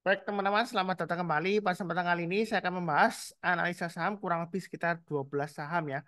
Baik teman-teman, selamat datang kembali. Pada kesempatan kali ini saya akan membahas analisa saham kurang lebih sekitar 12 saham ya.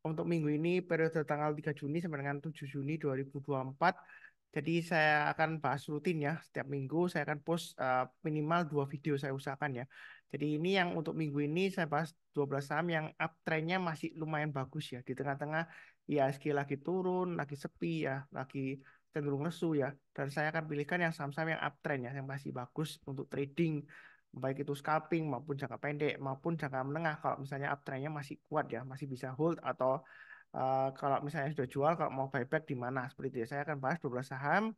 Untuk minggu ini periode tanggal 3 Juni sampai dengan 7 Juni 2024. Jadi saya akan bahas rutin ya. Setiap minggu saya akan post minimal 2 video saya usahakan ya. Jadi ini yang untuk minggu ini saya bahas 12 saham yang uptrendnya masih lumayan bagus ya. Di tengah-tengah IHSG lagi turun, lagi sepi ya, lagi cenderung lesu ya. Dan saya akan pilihkan yang saham-saham yang uptrend ya, yang masih bagus untuk trading, baik itu scalping maupun jangka pendek maupun jangka menengah. Kalau misalnya uptrendnya masih kuat ya, masih bisa hold atau kalau misalnya sudah jual, kalau mau buyback di mana seperti itu ya. Saya akan bahas 12 saham.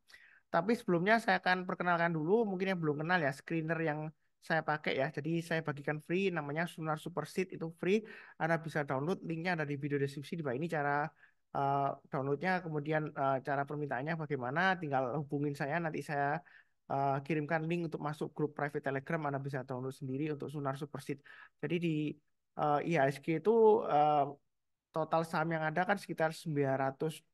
Tapi sebelumnya saya akan perkenalkan dulu, mungkin yang belum kenal ya, screener yang saya pakai ya. Jadi saya bagikan free, namanya Sunar Superseed, itu free. Anda bisa download, linknya ada di video deskripsi di bawah ini cara downloadnya, kemudian cara permintaannya bagaimana, tinggal hubungin saya, nanti saya kirimkan link untuk masuk grup private Telegram, Anda bisa download sendiri untuk Sunar Superseed. Jadi di IHSG itu eh, total saham yang ada kan sekitar 926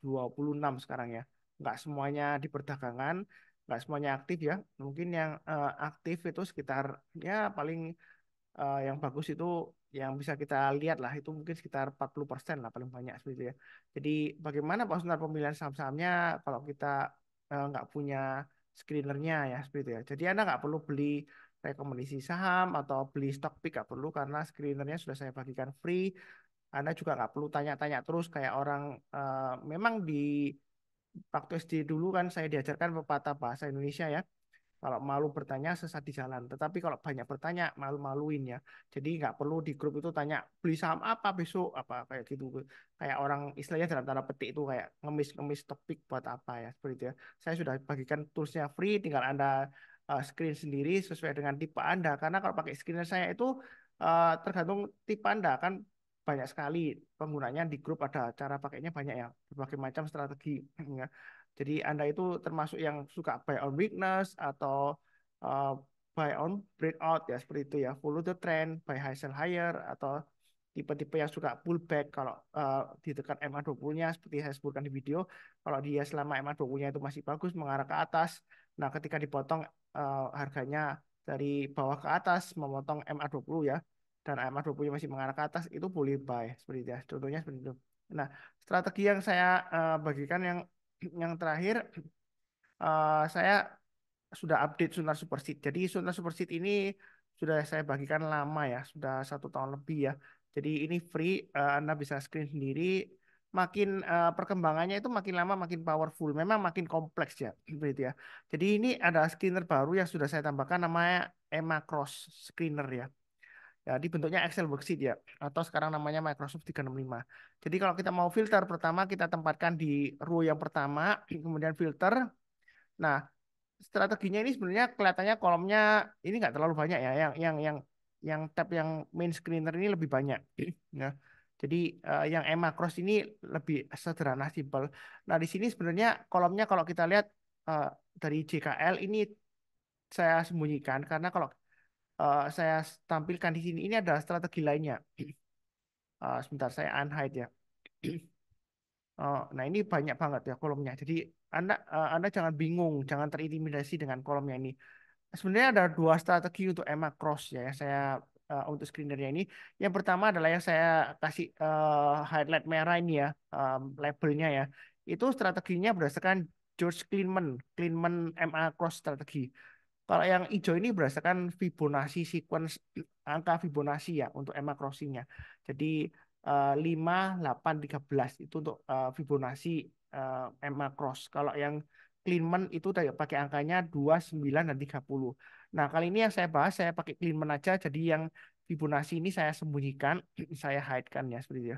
sekarang ya. Nggak semuanya di perdagangan, nggak semuanya aktif ya. Mungkin yang aktif itu sekitar ya paling yang bagus itu yang bisa kita lihat lah itu mungkin sekitar 40% lah paling banyak seperti itu ya. Jadi bagaimana Pak Sunar pemilihan saham-sahamnya kalau kita nggak punya screenernya ya seperti itu ya. Jadi Anda nggak perlu beli rekomendasi saham atau beli stock pick nggak perlu karena screenernya sudah saya bagikan free. Anda juga nggak perlu tanya-tanya terus kayak orang memang di waktu SD dulu kan saya diajarkan pepatah bahasa Indonesia ya. Kalau malu bertanya sesat di jalan. Tetapi kalau banyak bertanya malu-maluin ya. Jadi nggak perlu di grup itu tanya beli saham apa besok apa kayak gitu. Kayak orang istilahnya dalam tanda petik itu kayak ngemis-ngemis topik buat apa ya seperti itu ya. Saya sudah bagikan toolsnya free, tinggal Anda screen sendiri sesuai dengan tipe Anda. Karena kalau pakai screener saya itu tergantung tipe Anda kan banyak sekali penggunanya di grup ada cara pakainya banyak ya berbagai macam strategi ya. Jadi Anda itu termasuk yang suka buy on weakness atau uh, buy on breakout ya seperti itu ya. Follow the trend, buy high sell higher atau tipe-tipe yang suka pullback kalau di dekat MA20-nya seperti saya sebutkan di video, kalau dia selama MA20-nya itu masih bagus mengarah ke atas. Nah, ketika dipotong harganya dari bawah ke atas memotong MA20 ya dan MA20 masih mengarah ke atas itu boleh buy seperti itu ya. Contohnya seperti itu. Nah, strategi yang saya bagikan yang terakhir saya sudah update Sunar Superseed. Jadi Sunar Superseed ini sudah saya bagikan lama ya, sudah 1 tahun lebih ya. Jadi ini free, Anda bisa screen sendiri. Makin perkembangannya itu makin lama makin powerful, memang makin kompleks ya, begitu ya. Jadi ini ada screener baru yang sudah saya tambahkan namanya Emma Cross Screener ya. Ya, di bentuknya Excel worksheet ya, atau sekarang namanya Microsoft 365. Jadi kalau kita mau filter, pertama kita tempatkan di row yang pertama, kemudian filter. Nah, strateginya ini sebenarnya kelihatannya kolomnya ini nggak terlalu banyak ya, yang tab yang main screener ini lebih banyak. Ya. Jadi yang Emma Cross ini lebih sederhana, simpel. Nah, di sini sebenarnya kolomnya kalau kita lihat eh, dari JKL ini saya sembunyikan karena kalau saya tampilkan di sini ini ada strategi lainnya. Sebentar saya unhide ya. Nah ini banyak banget ya kolomnya. Jadi Anda jangan bingung, jangan terintimidasi dengan kolomnya ini. Sebenarnya ada 2 strategi untuk Emma Cross ya. Saya untuk screenernya ini. Yang pertama adalah yang saya kasih highlight merah ini ya, labelnya ya. Itu strateginya berdasarkan George Kleinman, Kleinman MA Cross strategi. Kalau yang hijau ini berdasarkan Fibonacci sequence angka Fibonacci ya untuk Emma Crossing-nya. Jadi 5, 8, 13 itu untuk Fibonacci Emma Cross. Kalau yang Kleinman itu pakai angkanya 2, 9, dan 30. Nah, kali ini yang saya bahas saya pakai Kleinman aja. Jadi yang Fibonacci ini saya sembunyikan, saya hide-kan ya seperti itu.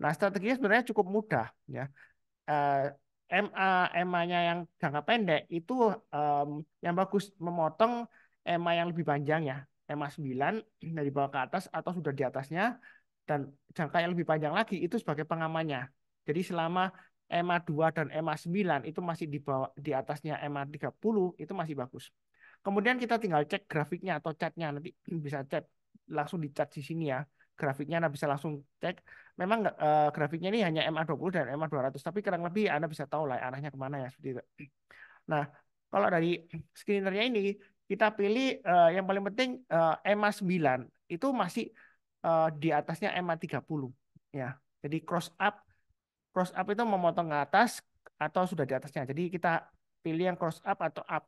Nah, strateginya sebenarnya cukup mudah ya eh, MA MA-nya yang jangka pendek itu yang bagus memotong MA yang lebih panjang ya. MA 9 dari bawah ke atas atau sudah di atasnya dan jangka yang lebih panjang lagi itu sebagai pengamannya. Jadi selama MA 2 dan MA 9 itu masih di bawah di atasnya MA 30 itu masih bagus. Kemudian kita tinggal cek grafiknya atau chartnya nanti bisa cek langsung di chart di sini ya. Grafiknya Anda bisa langsung cek. Memang grafiknya ini hanya MA20 dan MA200, tapi kurang lebih Anda bisa tahu lah arahnya kemana ya seperti itu. Nah, kalau dari screenernya ini kita pilih yang paling penting EMA 9 itu masih di atasnya EMA 30 ya. Jadi cross up itu memotong ke atas atau sudah di atasnya. Jadi kita pilih yang cross up atau up.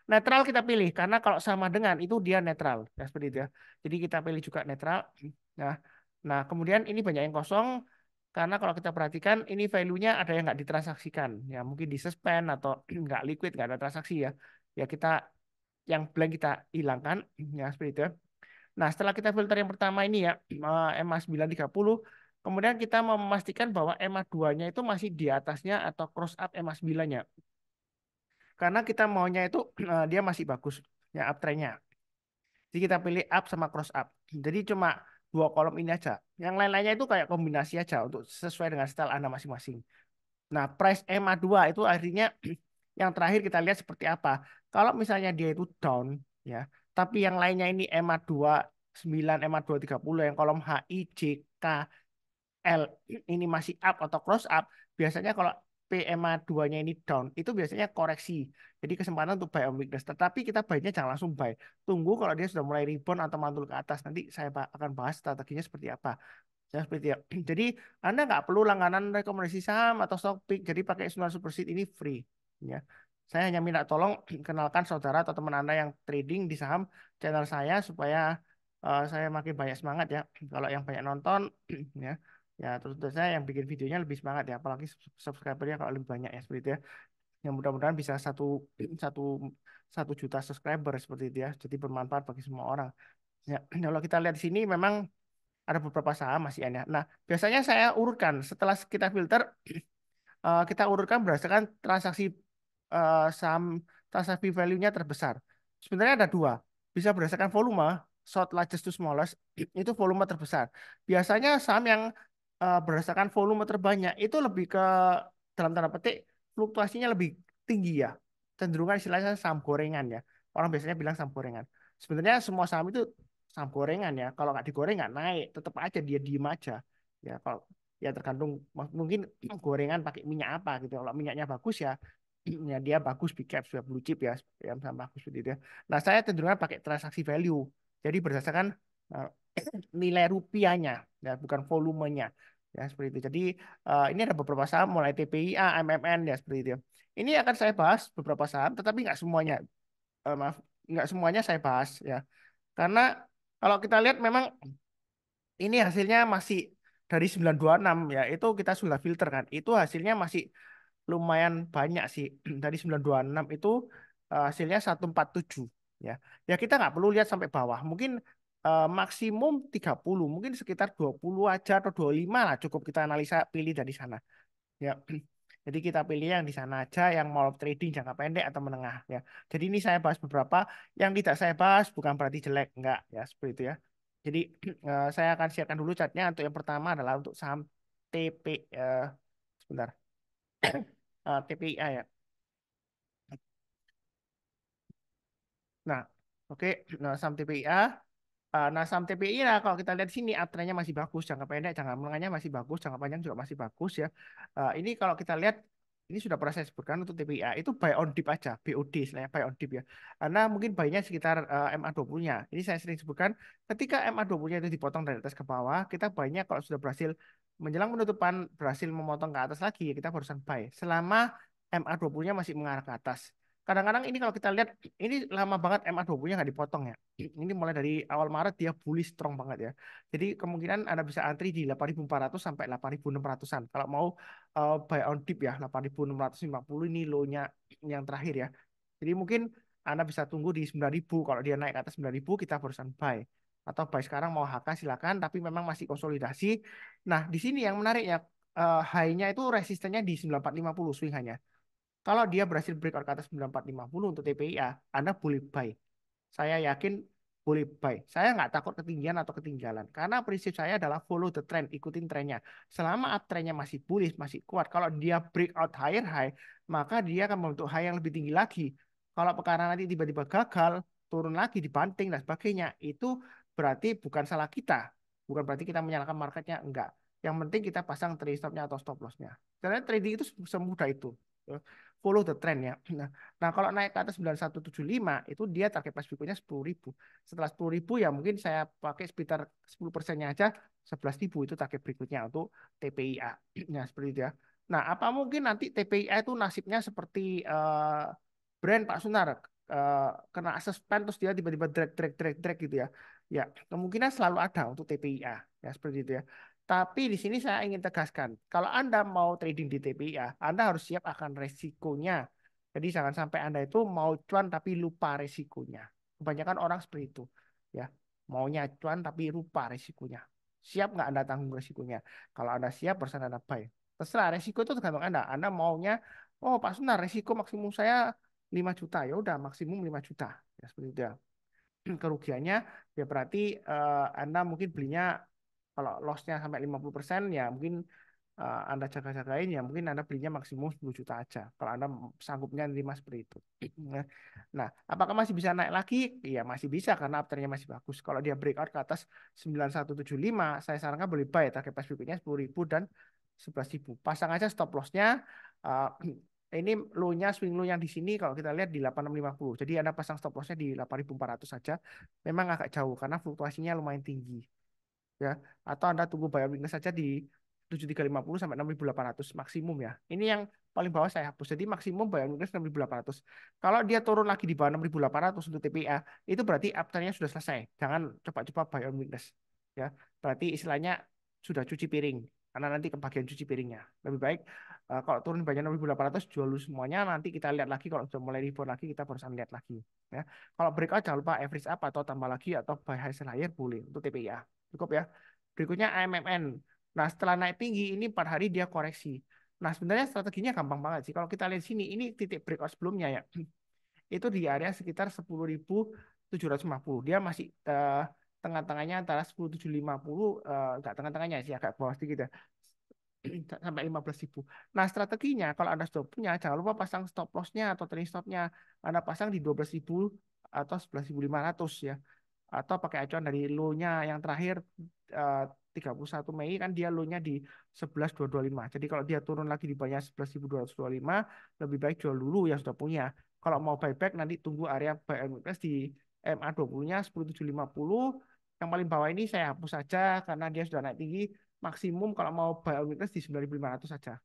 Netral kita pilih karena kalau sama dengan itu dia netral ya seperti itu ya. Jadi kita pilih juga netral. Nah, nah kemudian ini banyak yang kosong karena kalau kita perhatikan ini value-nya ada yang nggak ditransaksikan ya mungkin di suspend atau nggak liquid nggak ada transaksi ya. Ya kita yang blank kita hilangkan ya seperti itu ya. Nah, setelah kita filter yang pertama ini ya, EMA 930, kemudian kita mau memastikan bahwa EMA 2-nya itu masih di atasnya atau cross up EMA 9-nya. Karena kita maunya itu dia masih bagus, ya uptrendnya. Jadi kita pilih up sama cross up. Jadi cuma dua kolom ini aja. Yang lain-lainnya itu kayak kombinasi aja untuk sesuai dengan style Anda masing-masing. Nah, price EMA 2 itu artinya yang terakhir kita lihat seperti apa. Kalau misalnya dia itu down, ya, tapi yang lainnya ini EMA 29, EMA 230, yang kolom H, I, J, K, L ini masih up atau cross up, biasanya kalau PMA 2-nya ini down, itu biasanya koreksi. Jadi kesempatan untuk buy on weakness. Tetapi kita buy-nya jangan langsung buy. Tunggu kalau dia sudah mulai rebound atau mantul ke atas. Nanti saya akan bahas strateginya seperti apa. Ya, seperti ya. Jadi Anda nggak perlu langganan rekomendasi saham atau stock pick. Jadi pakai Sunar Superseed ini free. Ya. Saya hanya minta tolong kenalkan saudara atau teman Anda yang trading di saham channel saya supaya saya makin banyak semangat ya. Kalau yang banyak nonton ya, ya terus saya yang bikin videonya lebih semangat ya. Apalagi subscribernya kalau lebih banyak ya seperti itu ya. Yang mudah-mudahan bisa satu satu juta subscriber seperti itu ya. Jadi bermanfaat bagi semua orang. Ya, kalau kita lihat di sini memang ada beberapa saham masih ada. Nah, biasanya saya urutkan setelah kita filter, kita urutkan berdasarkan saham transaksi value-nya terbesar. Sebenarnya ada dua, bisa berdasarkan volume, short largest to smallest, itu volume terbesar. Biasanya saham yang berdasarkan volume terbanyak itu lebih ke dalam tanda petik fluktuasinya lebih tinggi ya. Cenderungan istilahnya saham gorengan ya. Orang biasanya bilang saham gorengan. Sebenarnya semua saham itu saham gorengan ya. Kalau nggak digoreng nggak naik, tetap aja dia diem aja. Ya kalau ya tergantung mungkin gorengan pakai minyak apa gitu. Kalau minyaknya bagus ya, ya dia bagus big cap sudah blue chip ya, yang sama bagus seperti itu ya. Nah saya cenderung pakai transaksi value. Jadi berdasarkan eh, nilai rupiahnya ya bukan volumenya ya seperti itu. Jadi ini ada beberapa saham mulai TPIA, MMN ya seperti itu. Ini akan saya bahas beberapa saham tetapi nggak semuanya. Maaf, nggak semuanya saya bahas ya. Karena kalau kita lihat memang ini hasilnya masih dari 926 ya. Itu kita sudah filter kan. Itu hasilnya masih lumayan banyak sih. Dari 926 itu hasilnya 147 ya. Ya kita nggak perlu lihat sampai bawah. Mungkin maksimum 30, mungkin sekitar 20 aja atau 25 lah cukup kita analisa pilih dari sana. Ya. Jadi kita pilih yang di sana aja yang mau trading jangka pendek atau menengah ya. Jadi ini saya bahas beberapa yang tidak saya bahas bukan berarti jelek enggak ya seperti itu ya. Jadi saya akan siapkan dulu catnya untuk yang pertama adalah untuk saham TP sebentar. TPIA ya. Nah, oke. Nah, saham TPIA. Nah, saham TPI lah kalau kita lihat di sini uptrendnya masih bagus, jangka pendek, jangka menengahnya masih bagus, jangka panjang juga masih bagus ya. Ini kalau kita lihat ini sudah pernah saya sebutkan untuk TPIA itu buy on dip aja, BOD istilahnya buy on dip ya. Karena mungkin buy-nya sekitar MA20-nya. Ini saya sering sebutkan ketika MA20-nya itu dipotong dari atas ke bawah, kita buy-nya kalau sudah berhasil menjelang penutupan berhasil memotong ke atas lagi ya kita barusan buy. Selama MA20-nya masih mengarah ke atas. Kadang-kadang ini kalau kita lihat ini lama banget MA20-nya nggak dipotong ya. Ini mulai dari awal Maret dia bullish strong banget ya. Jadi kemungkinan Anda bisa antri di 8.400 sampai 8.600-an. Kalau mau buy on dip ya 8.650 ini low-nya yang terakhir ya. Jadi mungkin Anda bisa tunggu di 9.000. Kalau dia naik ke atas 9.000 kita barusan buy. Atau buy sekarang mau HK silakan tapi memang masih konsolidasi. Nah, di sini yang menariknya high-nya itu resistennya di 9450 swing hanya. Kalau dia berhasil breakout ke atas 9450 untuk TPIA, Anda boleh buy. Saya yakin boleh buy. Saya nggak takut ketinggian atau ketinggalan. Karena prinsip saya adalah follow the trend, ikutin trennya. Selama uptrendnya masih bullish, masih kuat. Kalau dia breakout higher high, maka dia akan membentuk high yang lebih tinggi lagi. Kalau perkara nanti tiba-tiba gagal, turun lagi, dibanting dan sebagainya, itu berarti bukan salah kita. Bukan berarti kita menyalahkan marketnya, enggak. Yang penting kita pasang trade stop-nya atau stop loss-nya. Karena trading itu semudah itu. follow the trend ya. Nah, kalau naik ke atas 9175 itu dia target price berikutnya 10.000. Setelah 10.000 ya mungkin saya pakai sekitar 10%-nya aja 11.000 itu target berikutnya untuk TPIA. Nah, seperti itu ya. Nah, apa mungkin nanti TPIA itu nasibnya seperti brand Pak Sunar kena suspend terus dia tiba-tiba drag gitu ya. Ya, kemungkinan selalu ada untuk TPIA ya seperti itu ya. Tapi di sini saya ingin tegaskan, kalau Anda mau trading di TPIA, Anda harus siap akan resikonya. Jadi jangan sampai Anda itu mau cuan tapi lupa resikonya. Kebanyakan orang seperti itu, ya. Maunya cuan tapi lupa resikonya. Siap nggak Anda tanggung resikonya? Kalau Anda siap, berusaha Anda buy. Terserah resiko itu tergantung Anda. Anda maunya, oh Pak Sunar, resiko maksimum saya 5 juta. Ya udah maksimum 5 juta. Ya seperti itu ya. Kerugiannya ya berarti Anda mungkin belinya kalau lossnya sampai 50% ya mungkin Anda jaga-jagain ya mungkin Anda belinya maksimum 10 juta aja kalau Anda sanggupnya nerima seperti itu. Nah, apakah masih bisa naik lagi? Iya, masih bisa karena afternya masih bagus. Kalau dia breakout ke atas 9175, saya sarankan boleh buy target price berikutnya 10.000 dan 11.000. Pasang aja stop lossnya. Uh, ini low-nya, swing low yang di sini kalau kita lihat di 8650. Jadi Anda pasang stop lossnya di 8.400 saja. Memang agak jauh karena fluktuasinya lumayan tinggi ya, atau Anda tunggu buy on weakness saja di 7350 sampai 6800 maksimum ya. Ini yang paling bawah saya hapus. Jadi maksimum buy on weakness 6800. Kalau dia turun lagi di bawah 6800 untuk TPA, itu berarti uptrendnya sudah selesai. Jangan coba-coba buy on weakness ya. Berarti istilahnya sudah cuci piring karena nanti kebagian cuci piringnya. Lebih baik kalau turun banyak 6800 jual dulu semuanya, nanti kita lihat lagi kalau sudah mulai rebound lagi kita barusan lihat lagi ya. Kalau breakout jangan lupa average up atau tambah lagi atau buy high sell higher boleh untuk TPA. Cukup ya. Berikutnya AMMN. Nah, setelah naik tinggi ini 4 hari dia koreksi. Nah, sebenarnya strateginya gampang banget sih. Kalau kita lihat sini, ini titik breakout sebelumnya ya. Itu di area sekitar 10.750. Dia masih tengah-tengahnya antara 10.750, enggak tengah-tengahnya sih, agak bawah sedikit ya. Sampai 15.000. Nah, strateginya kalau Anda sudah punya, jangan lupa pasang stop loss-nya atau trailing stop-nya. Anda pasang di 12.000 atau 11.500 ya, atau pakai acuan dari low-nya yang terakhir 31 Mei kan dia low-nya di 11.225. Jadi kalau dia turun lagi di bawahnya 11.225, lebih baik jual dulu yang sudah punya. Kalau mau buyback nanti tunggu area buy and weakness di MA20-nya 10.750. Yang paling bawah ini saya hapus saja karena dia sudah naik tinggi. Maksimum kalau mau buy on weakness di 9.500 saja.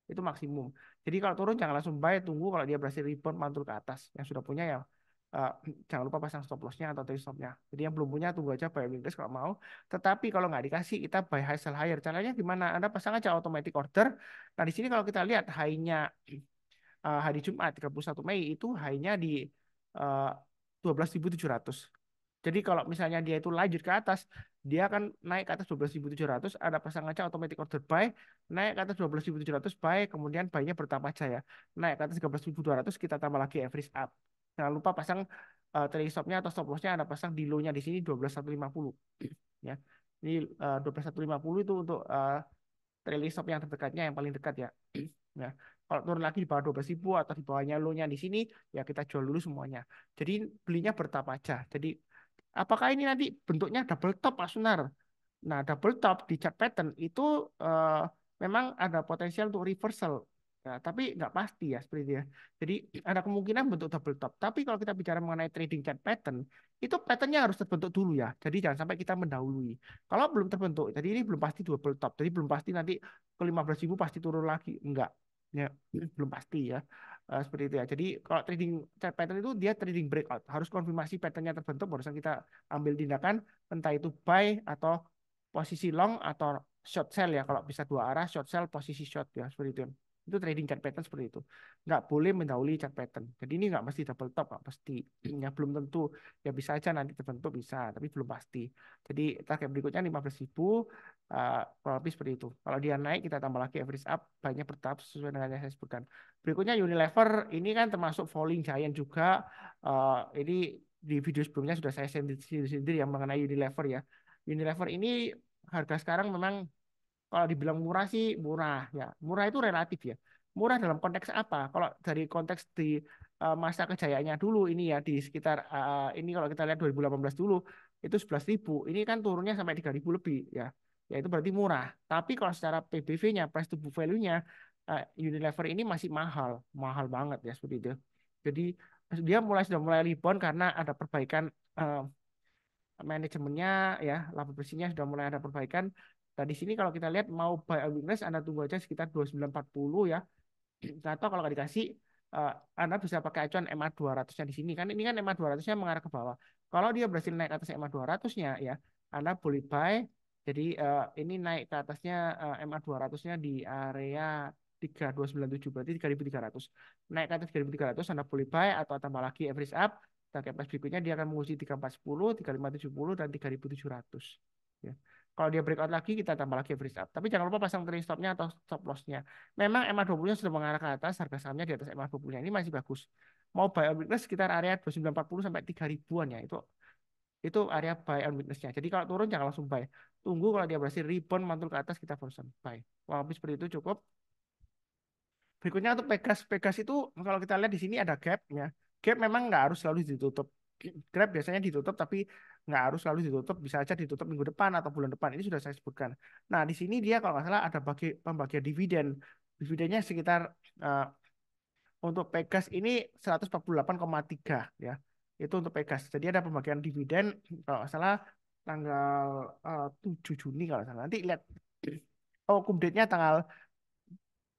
Itu maksimum. Jadi kalau turun jangan langsung buy, tunggu kalau dia berhasil rebound mantul ke atas. Yang sudah punya ya uh, jangan lupa pasang stop loss-nya atau trailing stop-nya. Jadi yang belum punya tunggu aja buy weakness kalau mau. Tetapi kalau nggak dikasih kita buy high sell higher. Caranya gimana? Anda pasang aja automatic order. Nah di sini kalau kita lihat high-nya hari Jumat 31 Mei itu high-nya di uh, 12.700. Jadi kalau misalnya dia itu lanjut ke atas, dia akan naik ke atas 12.700, ada pasang aja automatic order buy, naik ke atas 12.700 buy, kemudian buy-nya bertambah aja ya. Naik ke atas 13.200 kita tambah lagi average up. Jangan lupa pasang trailing stop-nya atau stop loss-nya ada pasang di low-nya di sini 12.150 ya. Ini 12.150 itu untuk trailing stop yang terdekatnya yang paling dekat ya. Ya, kalau turun lagi di bawah 12.000 atau di bawahnya low-nya di sini ya kita jual dulu semuanya. Jadi belinya bertahap aja. Jadi apakah ini nanti bentuknya double top Pak Sunar? Nah, double top di chart pattern itu eh, memang ada potensial untuk reversal. Ya, tapi nggak pasti ya seperti itu ya. Jadi ada kemungkinan bentuk double top. Tapi kalau kita bicara mengenai trading chart pattern, itu patternnya harus terbentuk dulu ya. Jadi jangan sampai kita mendahului. Kalau belum terbentuk, jadi ini belum pasti double top. Jadi belum pasti nanti ke 15.000 pasti turun lagi. Enggak. Ya, belum pasti ya. Seperti itu ya. Jadi kalau trading chart pattern itu dia trading breakout. Harus konfirmasi patternnya terbentuk barusan kita ambil tindakan entah itu buy atau posisi long atau short sell ya, kalau bisa dua arah short sell posisi short ya seperti itu trading chart pattern seperti itu, nggak boleh mendahului chart pattern. Jadi ini nggak mesti double top, nggak pasti ya, belum tentu ya, bisa aja nanti terbentuk bisa tapi belum pasti. Jadi target berikutnya 15.000, kurang lebih seperti itu. Kalau dia naik kita tambah lagi average up, banyak bertahap sesuai dengan yang saya sebutkan. Berikutnya Unilever, ini kan termasuk falling giant juga. Ini di video sebelumnya sudah saya sendiri yang mengenai Unilever ya. Unilever ini harga sekarang memang kalau dibilang murah sih murah ya. Murah itu relatif ya. Murah dalam konteks apa? Kalau dari konteks di masa kejayaannya dulu ini ya di sekitar ini kalau kita lihat 2018 dulu itu 11.000. Ini kan turunnya sampai 3.000 lebih ya. Ya itu berarti murah. Tapi kalau secara PBV-nya, price to book value-nya Unilever ini masih mahal, mahal banget ya seperti itu. Jadi dia sudah mulai rebound karena ada perbaikan eh, manajemennya ya, laba bersihnya sudah mulai ada perbaikan. Dan di sini kalau kita lihat mau buy a weakness Anda tunggu aja sekitar 2940 ya. Atau kalau nggak dikasih eh, Anda bisa pakai acuan MA 200-nya di sini kan ini kan MA 200-nya mengarah ke bawah. Kalau dia berhasil naik ke atas MA 200-nya ya Anda boleh buy. Jadi ini naik ke atasnya MA 200-nya di area 3297 berarti 3300. Naik ke atas 3300 Anda boleh buy atau tambah lagi average up. Target price berikutnya dia akan menguji 3410, 3570 dan 3700. Ya. Kalau dia breakout lagi kita tambah lagi average up. Tapi jangan lupa pasang trailing stopnya atau stop lossnya. Memang MA20-nya sudah mengarah ke atas, harga sahamnya di atas MA20-nya ini masih bagus. Mau buy on weakness sekitar area 2940 sampai 3000-an ya. Itu area buy on weakness-nya. Jadi kalau turun jangan langsung buy. Tunggu kalau dia berhasil rebound mantul ke atas kita barusan buy. Kalau habis seperti itu cukup. Berikutnya untuk Pegas. Pegas itu kalau kita lihat di sini ada gap ya. Gap memang nggak harus selalu ditutup. Grab biasanya ditutup tapi nggak harus selalu ditutup. Bisa aja ditutup minggu depan atau bulan depan. Ini sudah saya sebutkan. Nah di sini dia kalau nggak salah ada pembagian dividen. Dividennya sekitar eh, untuk Pegas ini 148,3 ya. Itu untuk Pegas. Jadi ada pembagian dividen kalau nggak salah tanggal 7 Juni kalau nggak salah. Nanti lihat. Oh, update-nya tanggal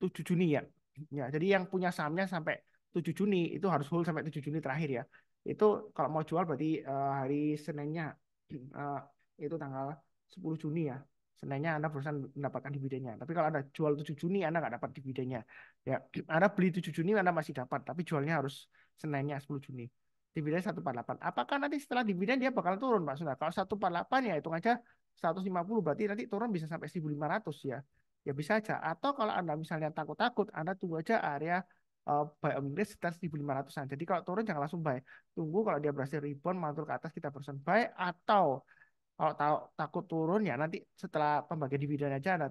7 Juni ya. Ya, jadi yang punya sahamnya sampai 7 Juni itu harus hold sampai 7 Juni terakhir ya. Itu kalau mau jual berarti hari Seninnya eh, itu tanggal 10 Juni ya. Seninnya Anda berusaha mendapatkan dividennya. Tapi kalau Anda jual 7 Juni Anda nggak dapat dividennya. Ya, Anda beli 7 Juni Anda masih dapat, tapi jualnya harus Seninnya 10 Juni. Dividen 148. Apakah nanti setelah dividen dia bakal turun, Pak Sunda? Kalau 148 ya hitung aja 150 berarti nanti turun bisa sampai 1.500 ya. Ya bisa aja. Atau kalau Anda misalnya takut-takut, Anda tunggu aja area buy on weakness sekitar 1.500-an. Jadi kalau turun jangan langsung buy. Tunggu kalau dia berhasil rebound mantul ke atas kita persen buy atau kalau tahu takut turun ya nanti setelah pembagian dividen aja Anda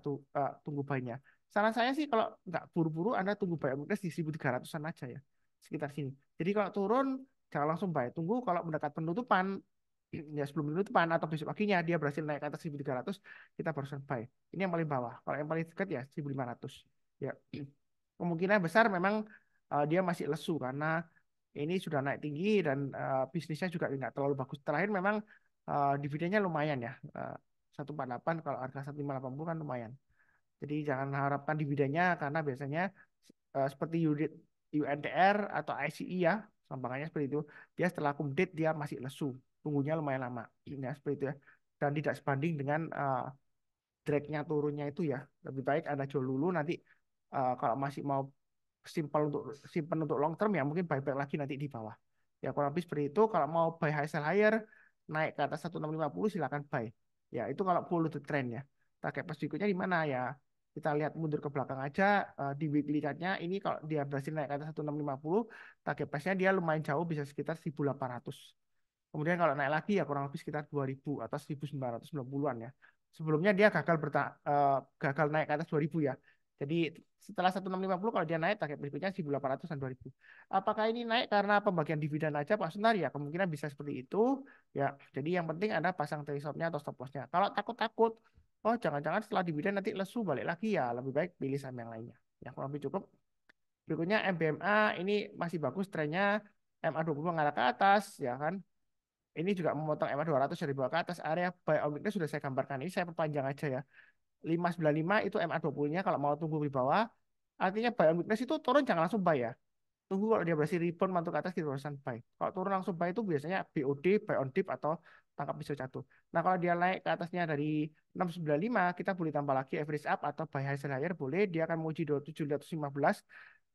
tunggu buy-nya. Saran saya sih kalau nggak buru-buru Anda tunggu buy on weakness di 1.300-an aja ya. Sekitar sini. Jadi kalau turun jangan langsung buy. Tunggu kalau mendekat penutupan ya sebelum penutupan atau besok paginya dia berhasil naik ke atas 1.300 kita baru buy. Ini yang paling bawah. Kalau yang paling dekat ya 1.500. Ya. Kemungkinan besar memang dia masih lesu karena ini sudah naik tinggi dan bisnisnya juga tidak terlalu bagus. Terakhir memang dividennya lumayan ya. 148 kalau harga 1.580 kan lumayan. Jadi jangan harapkan dividennya karena biasanya seperti unit UNTR atau ICI ya, sampangannya seperti itu. Dia setelah update dia masih lesu, tunggunya lumayan lama, ya seperti itu ya. Dan tidak sebanding dengan drag-nya turunnya itu ya. Lebih baik Anda jual dulu nanti kalau masih mau simpan untuk long term ya mungkin buyback lagi nanti di bawah. Ya kurang lebih seperti itu. Kalau mau buy high sell higher naik ke atas 1650 silakan buy. Ya itu kalau follow the trend ya. Target pas berikutnya di mana ya? Kita lihat mundur ke belakang aja di weekly chart-nya ini kalau dia berhasil naik ke atas 1650 target price-nya dia lumayan jauh bisa sekitar 1800. Kemudian kalau naik lagi ya kurang lebih sekitar 2000 atau 1990-an ya. Sebelumnya dia gagal naik ke atas 2000 ya. Jadi setelah 1650 kalau dia naik target berikutnya 1800 dan 2000. Apakah ini naik karena pembagian dividen aja Pak Sunar ya? Kemungkinan bisa seperti itu ya. Jadi yang penting Anda pasang trade stop-nya atau stop loss-nya. Kalau takut-takut, oh jangan-jangan setelah dividen nanti lesu balik lagi ya, lebih baik pilih saham yang lainnya. Ya kurang lebih cukup. Berikutnya MBMA ini masih bagus trennya MA20 mengarah ke atas ya kan. Ini juga memotong EMA 200 dari bawah ke atas area buy on weakness sudah saya gambarkan. Ini saya perpanjang aja ya. 595 itu MA 20-nya kalau mau tunggu di bawah. Artinya buy on weakness itu turun jangan langsung buy ya. Tunggu kalau dia berhasil rebound mantul ke atas kita barusan buy. Kalau turun langsung buy itu biasanya BOD, buy on dip atau tangkap pisau jatuh. Nah kalau dia naik ke atasnya dari 695 kita boleh tambah lagi average up atau buy high sell higher boleh. Dia akan menguji 715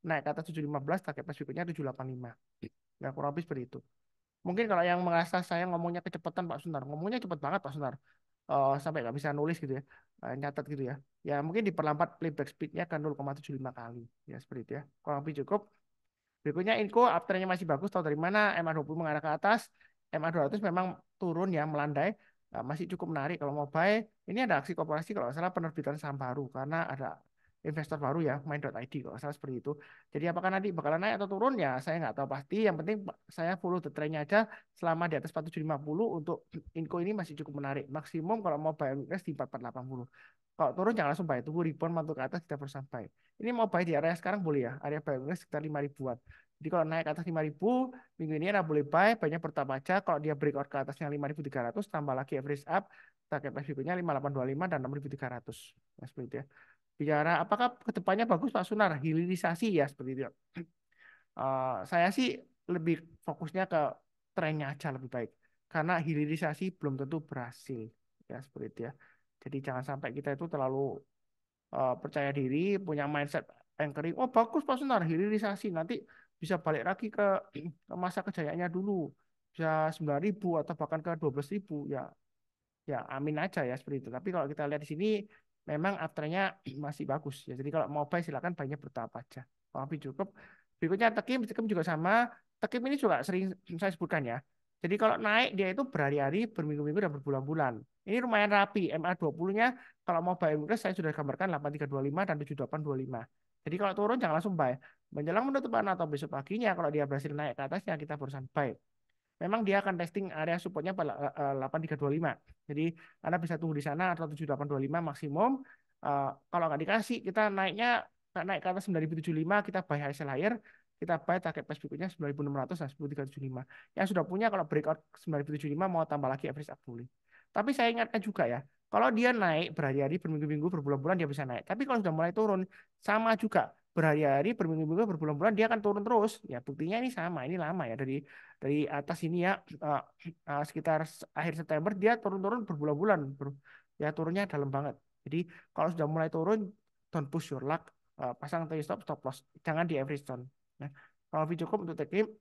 naik ke atas 715 target pas berikutnya 785. Ya kurang lebih seperti itu. Mungkin kalau yang merasa saya ngomongnya kecepatan Pak Sunar, ngomongnya cepet banget Pak Sunar. Sampai nggak bisa nulis gitu ya, nyatet gitu ya. Ya mungkin diperlambat playback speednya ke 0,75 kali. Ya seperti itu ya. Kurang lebih cukup. Berikutnya info uptrendnya masih bagus. Tahu dari mana? MA20 mengarah ke atas. MA200 memang turun ya, melandai. Masih cukup menarik kalau mau buy. Ini ada aksi korporasi kalau nggak salah penerbitan saham baru karena ada investor baru ya, main.id kalau nggak salah seperti itu. Jadi apakah nanti bakalan naik atau turun ya saya nggak tahu pasti. Yang penting saya follow the trendnya aja selama di atas 4750 untuk Inco ini masih cukup menarik. Maksimum kalau mau buy on weakness di 4480. Kalau turun jangan langsung buy, tunggu rebound mantul ke atas kita baru sampai. Ini mau buy di area sekarang boleh ya, area buy on weakness sekitar 5 ribuan. Jadi kalau naik ke atas 5.000 minggu ini Anda boleh buy, banyak bertambah aja. Kalau dia breakout ke atasnya 5.300 tambah lagi average up, target price berikutnya 5.825 dan 6.300. Nah, seperti itu ya. Bicara apakah kedepannya bagus Pak Sunar? Hilirisasi ya seperti itu ya. Saya sih lebih fokusnya ke trennya aja lebih baik. Karena hilirisasi belum tentu berhasil. Ya seperti itu ya. Jadi jangan sampai kita itu terlalu percaya diri, punya mindset anchoring. Oh bagus Pak Sunar, hilirisasi nanti bisa balik lagi ke masa kejayaannya dulu. Bisa 9.000 atau bahkan ke 12.000 ya. Ya amin aja ya seperti itu. Tapi kalau kita lihat di sini memang afternya masih bagus ya. Jadi kalau mau buy silakan banyak bertahap aja. Tapi cukup. Berikutnya Tekim, Tekim juga sama. Tekim ini juga sering saya sebutkan ya. Jadi kalau naik dia itu berhari-hari, berminggu-minggu dan berbulan-bulan. Ini lumayan rapi. MA20-nya kalau mau buy Inggris saya sudah gambarkan 8325 dan 7825. Jadi kalau turun jangan langsung buy. Menjelang penutupan atau besok paginya kalau dia berhasil naik ke atasnya kita barusan buy. Memang dia akan testing area supportnya pada 8325. Jadi Anda bisa tunggu di sana atau 7825 maksimum. Kalau nggak dikasih, kita naik ke atas 9075, kita buy high sell higher, kita buy target price berikutnya 9600 dan 10375. Yang sudah punya kalau breakout 9075 mau tambah lagi average up boleh. Tapi saya ingatkan juga ya, kalau dia naik berhari-hari, berminggu-minggu, berbulan-bulan dia bisa naik. Tapi kalau sudah mulai turun, sama juga berhari-hari, berminggu-minggu, berbulan-bulan dia akan turun terus. Ya buktinya ini sama, ini lama ya dari atas ini ya sekitar akhir September dia turun-turun berbulan-bulan ya turunnya dalam banget. Jadi kalau sudah mulai turun don't push your luck, pasang stop loss jangan di average zone. Nah, kalau cukup untuk take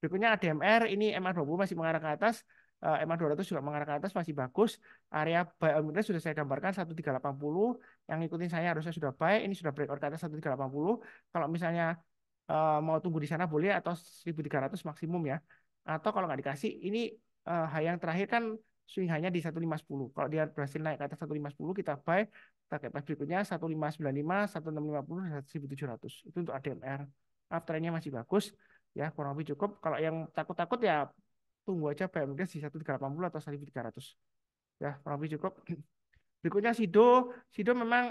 berikutnya ADMR ini MA20 masih mengarah ke atas, MA200 juga mengarah ke atas masih bagus. Area buy on weakness sudah saya gambarkan 1380, yang ngikutin saya harusnya sudah buy, ini sudah breakout ke atas 1380. Kalau misalnya mau tunggu di sana boleh atau 1.300 maksimum ya. Atau kalau nggak dikasih ini high yang terakhir kan swing hanya di 1510. Kalau dia berhasil naik ke atas 1510 kita buy, target price berikutnya 1595, 1650 dan 1700. Itu untuk ADMR. Afternya masih bagus ya kurang lebih cukup. Kalau yang takut-takut ya tunggu aja BMG di 1380 atau 1300. Ya kurang lebih cukup. Berikutnya Sido, Sido memang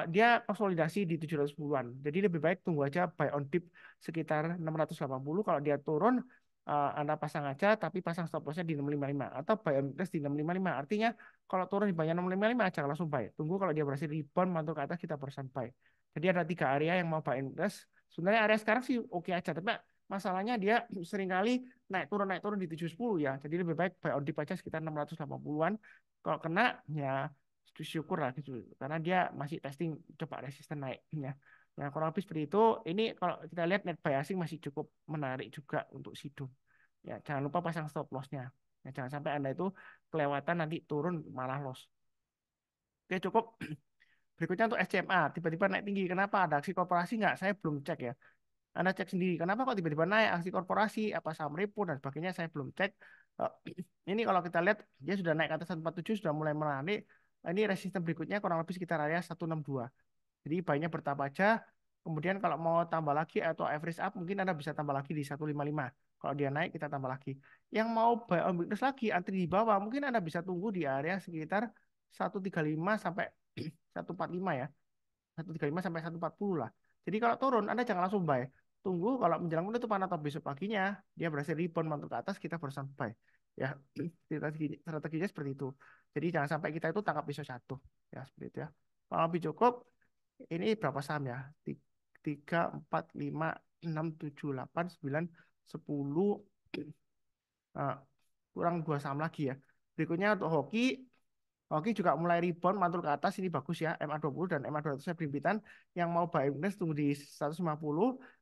dia konsolidasi di 710-an. Jadi lebih baik tunggu aja buy on dip sekitar 680. Kalau dia turun, Anda pasang aja, tapi pasang stop lossnya di 655. Atau buy on weakness di 655. Artinya kalau turun di banyak 655, jangan langsung buy. Tunggu kalau dia berhasil rebound, mantul ke atas, kita barusan buy. Jadi ada 3 area yang mau buy on weakness. Sebenarnya area sekarang sih oke aja, tapi masalahnya dia seringkali naik turun di 710 ya. Jadi lebih baik buy on dip aja sekitar 680-an. Kalau kena ya syukur lah gitu karena dia masih testing coba resisten naiknya ya kurang lebih seperti itu. Ini kalau kita lihat net buy asing masih cukup menarik juga untuk Sido ya, jangan lupa pasang stop lossnya ya, jangan sampai Anda itu kelewatan nanti turun malah loss. Oke cukup. Berikutnya untuk SCMA tiba-tiba naik tinggi, kenapa? Ada aksi korporasi nggak? Saya belum cek ya. Anda cek sendiri kenapa kok tiba-tiba naik, aksi korporasi apa saham repo dan sebagainya saya belum cek. Eh, ini kalau kita lihat dia sudah naik ke atas 147 sudah mulai menarik. Ini resisten berikutnya kurang lebih sekitar area 162. Jadi banyak bertambah aja. Kemudian kalau mau tambah lagi atau average up mungkin Anda bisa tambah lagi di 155. Kalau dia naik kita tambah lagi. Yang mau buy on weakness lagi antri di bawah mungkin Anda bisa tunggu di area sekitar 135 sampai 145 ya. 135 sampai 140 lah. Jadi kalau turun Anda jangan langsung buy. Tunggu kalau menjelang penutupan atau besok paginya dia berhasil rebound mantul ke atas kita baru sampai. Ya, strateginya seperti itu. Jadi jangan sampai kita itu tangkap besok jatuh. Ya, seperti itu ya. Kalau lebih cukup ini berapa saham ya? 3, 4, 5, 6, 7, 8, 9, 10, kurang 2 saham lagi ya. Berikutnya untuk hoki, Oke juga mulai rebound mantul ke atas ini bagus ya, MA20 dan MA200 berimpitan. Yang mau buy weakness tunggu di 150.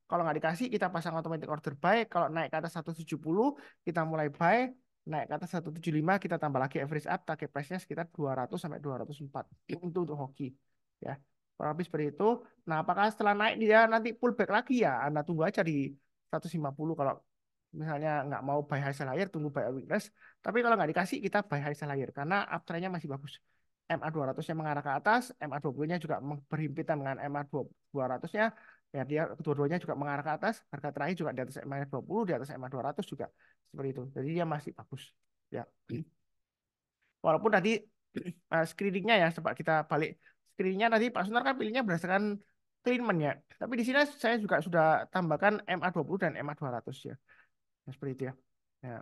Kalau nggak dikasih kita pasang automatic order buy. Kalau naik ke atas 170 kita mulai buy. Naik ke atas 175 kita tambah lagi average up, target price-nya sekitar 200 sampai 204. Itu untuk hoki ya. Kurang lebih seperti itu. Nah, apakah setelah naik dia nanti pullback lagi ya? Anda tunggu aja di 150 kalau misalnya nggak mau buy high sell higher, tunggu buy weakness. Tapi kalau nggak dikasih, kita buy high sell higher karena uptrendnya masih bagus. MA200-nya mengarah ke atas, MA20-nya juga berhimpitan dengan MA200-nya, ya dia kedua-duanya juga mengarah ke atas, harga terakhir juga di atas MA20, di atas MA200 juga seperti itu. Jadi dia masih bagus. Ya. Walaupun tadi screeningnya ya, coba kita balik screeningnya tadi Pak Sunar kan pilihnya berdasarkan cleanment ya. Tapi di sini saya juga sudah tambahkan MA20 dan MA200 ya. Ya, seperti itu ya. Ya.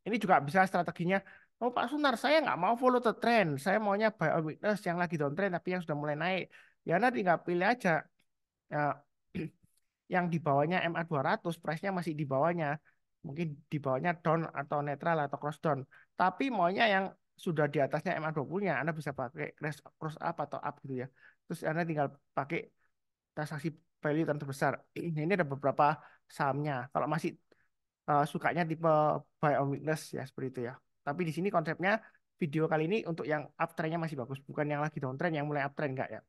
Ini juga bisa strateginya. Oh Pak Sunar, saya nggak mau follow the trend. Saya maunya buy on weakness yang lagi downtrend tapi yang sudah mulai naik. Ya nanti nggak pilih aja. Ya, yang di bawahnya MA200, price-nya masih di bawahnya. Mungkin di bawahnya down atau netral atau cross down. Tapi maunya yang sudah di atasnya MA20-nya, Anda bisa pakai cross up atau up gitu ya. Terus Anda tinggal pakai transaksi value yang terbesar. Ini ada beberapa sahamnya. Kalau masih sukanya tipe buy on weakness ya seperti itu ya. Tapi di sini konsepnya video kali ini untuk yang uptrendnya masih bagus, bukan yang lagi downtrend yang mulai uptrend enggak ya.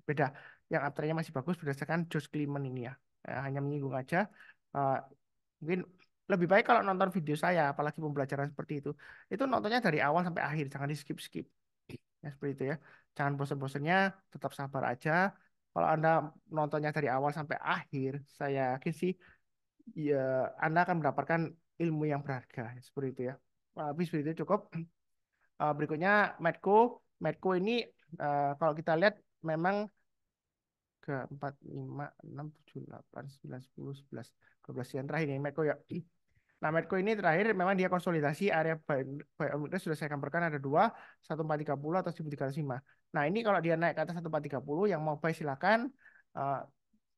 Beda. Yang uptrendnya masih bagus berdasarkan Josh Clement ini ya. Hanya menyinggung aja. Eh, Mungkin lebih baik kalau nonton video saya, apalagi pembelajaran seperti itu nontonnya dari awal sampai akhir, jangan di skip-skip. Ya seperti itu ya. Jangan bosan-bosannya, tetap sabar aja. Kalau Anda nontonnya dari awal sampai akhir, saya yakin sih ya Anda akan mendapatkan ilmu yang berharga seperti itu ya. Habis itu cukup. Berikutnya Medco. Medco ini kalau kita lihat memang ke 4, 5, 6, 7, 8, 9, 10, 11, 12 yang terakhir ini Medco ya. Nah, Medco ini terakhir memang dia konsolidasi area buy on weakness sudah saya gambarkan ada dua, 1430 atau 1305. Nah, ini kalau dia naik ke atas 1430 yang mau buy silakan. Eh,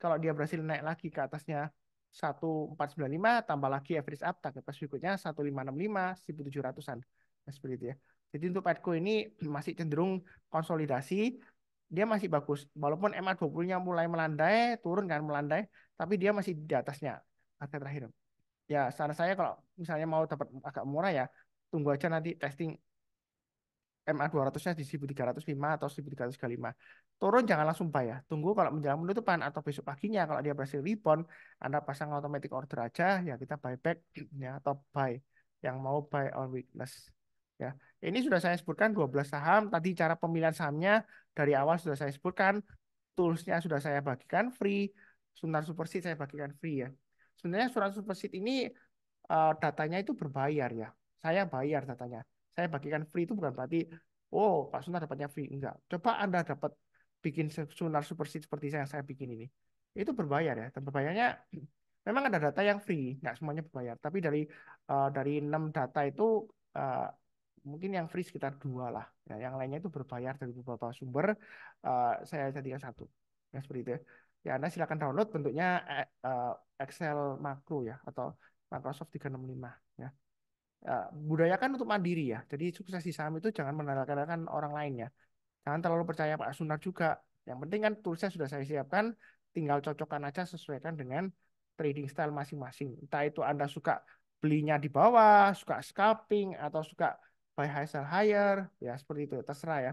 Kalau dia berhasil naik lagi ke atasnya 1495 tambah lagi average up target pas berikutnya 1565 1700-an. Nah, seperti itu ya. Jadi untuk Medco ini masih cenderung konsolidasi, dia masih bagus. Walaupun MA20-nya mulai melandai, turun kan melandai, tapi dia masih di atasnya harga terakhir. Ya, saran saya kalau misalnya mau dapat agak murah ya, tunggu aja nanti testing MA200-nya di 1305 atau 1335. Turun jangan langsung buy ya. Tunggu kalau menjelang penutupan atau besok paginya kalau dia berhasil rebound, Anda pasang automatic order aja ya kita buy back ya atau buy yang mau buy on weakness. Ya. Ini sudah saya sebutkan 12 saham. Tadi cara pemilihan sahamnya dari awal sudah saya sebutkan, toolsnya sudah saya bagikan free. Sunar Superseed saya bagikan free ya. Sebenarnya Sunar Superseed ini datanya itu berbayar ya. Saya bayar datanya. Saya bagikan free itu bukan berarti, oh Pak Sunar dapatnya free. Enggak. Coba Anda dapat bikin Sunar Superseed seperti yang saya bikin ini. Itu berbayar ya. Dan berbayarnya memang ada data yang free, nggak semuanya berbayar. Tapi dari 6 data itu eh, mungkin yang free sekitar dua lah. Ya, yang lainnya itu berbayar dari beberapa sumber. Saya jadikan satu. Ya, seperti itu ya. Ya, Anda silakan download bentuknya Excel makro ya atau Microsoft 365 ya. Budayakan untuk mandiri ya. Jadi suksesi saham itu jangan mengandalkan orang lain ya. Jangan terlalu percaya Pak Sunar juga. Yang penting kan toolsnya sudah saya siapkan, tinggal cocokkan aja sesuaikan dengan trading style masing-masing. Entah itu Anda suka belinya di bawah, suka scalping, atau suka buy high sell higher, ya seperti itu, terserah ya.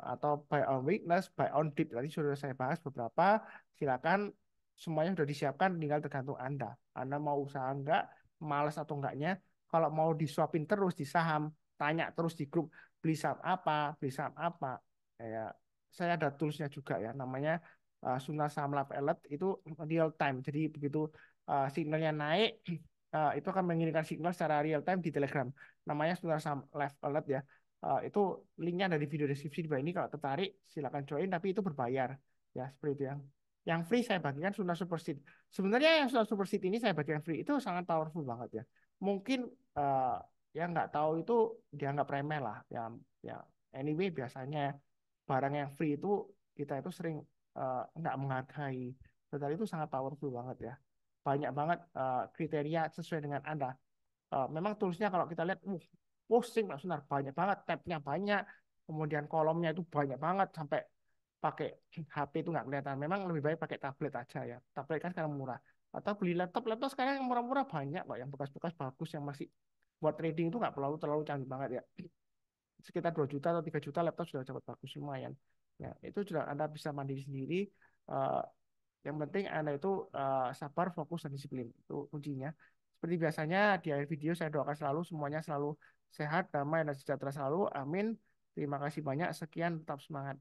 Atau buy on weakness, buy on dip. Tadi sudah saya bahas beberapa. Silakan semuanya sudah disiapkan, tinggal tergantung Anda. Anda mau usaha enggak, malas atau enggaknya. Kalau mau disuapin terus di saham, tanya terus di grup beli saham apa. Ya, saya ada toolsnya juga ya, namanya Sunar Saham Lab Alert itu real time. Jadi begitu signalnya naik, itu akan mengirimkan signal secara real time di Telegram. Namanya Sunar Saham Live Alert ya. Itu linknya ada di video deskripsi di bawah ini kalau tertarik silakan join tapi itu berbayar ya seperti itu yang free saya bagikan Sunar Superseed. Sebenarnya yang Sunar Superseed ini saya bagikan free itu sangat powerful banget ya. Mungkin uh, yang nggak tahu itu dianggap remeh lah ya anyway biasanya barang yang free itu kita itu sering nggak menghargai. Tetapi itu sangat powerful banget ya. Banyak banget kriteria sesuai dengan Anda. Memang toolsnya kalau kita lihat, pusing Mas Sunar, banyak banget, tabnya banyak, kemudian kolomnya itu banyak banget, sampai pakai HP itu nggak kelihatan. Memang lebih baik pakai tablet aja ya. Tablet kan sekarang murah. Atau beli laptop sekarang yang murah-murah banyak kok, yang bekas-bekas bagus, yang masih buat trading itu nggak perlu terlalu canggih banget ya. Sekitar 2 juta atau 3 juta laptop sudah dapat bagus lumayan. Ya, itu sudah Anda bisa mandiri sendiri. Eh, yang penting Anda itu sabar, fokus, dan disiplin. Itu kuncinya. Seperti biasanya di akhir video saya doakan selalu semuanya selalu sehat, damai, dan sejahtera selalu. Amin. Terima kasih banyak. Sekian, tetap semangat.